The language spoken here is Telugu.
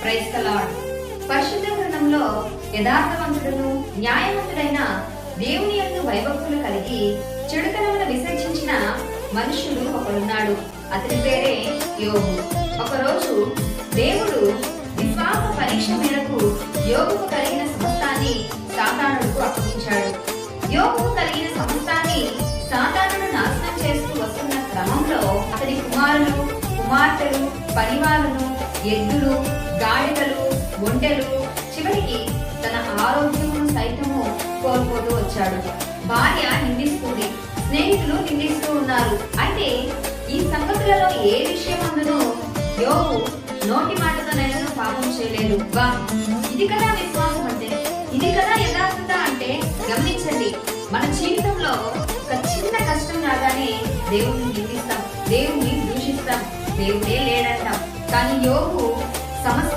Praise the lord. పరిశుద్ధ గ్రంథంలో యథార్థవంతుడును న్యాయవంతుడైన దేవుని యందు భయభక్తులు కలిగి చెడుతనమును విసర్జించిన మనుషుడు ఒకడున్నాడు. అతని పేరే యోబు. ఒకరోజు దేవుడు విశ్వాస పరీక్ష మేరకు యోబుకు కలిగిన సమస్తాన్ని సాతానుడికి అప్పగించాడు. యోబుకు కలిగిన సమస్తాన్ని సాతానుడు నాశనం చేస్తూ వస్తున్న క్రమంలో అతని కుమారులు, కుమార్తెలు, పనివారులు, ఎద్దులు, గాడిదలు, ఒంటెలు, చివరికి తన ఆరోగ్యమును సైతము కోల్పోతూ వచ్చాడు. భార్య నిందిస్తుంది, స్నేహితులు నిందిస్తూ ఉన్నారు. అయితే ఈ సంగతులలో ఏ విషయమందును యోబు నోటి మాటతోనైనా పాపం చేయలేదు. వా, ఇది కదా విశ్వాసం అంటే, ఇది కదా యథార్థత అంటే. గమనించండి, మన జీవితంలో ఒక చిన్న కష్టం రాగానే దేవుణ్ణి నిందిస్తాం, దేవుణ్ణి దూషిస్తాం, దేవుడే లేడంటాం. కానీ యోబు సమస్య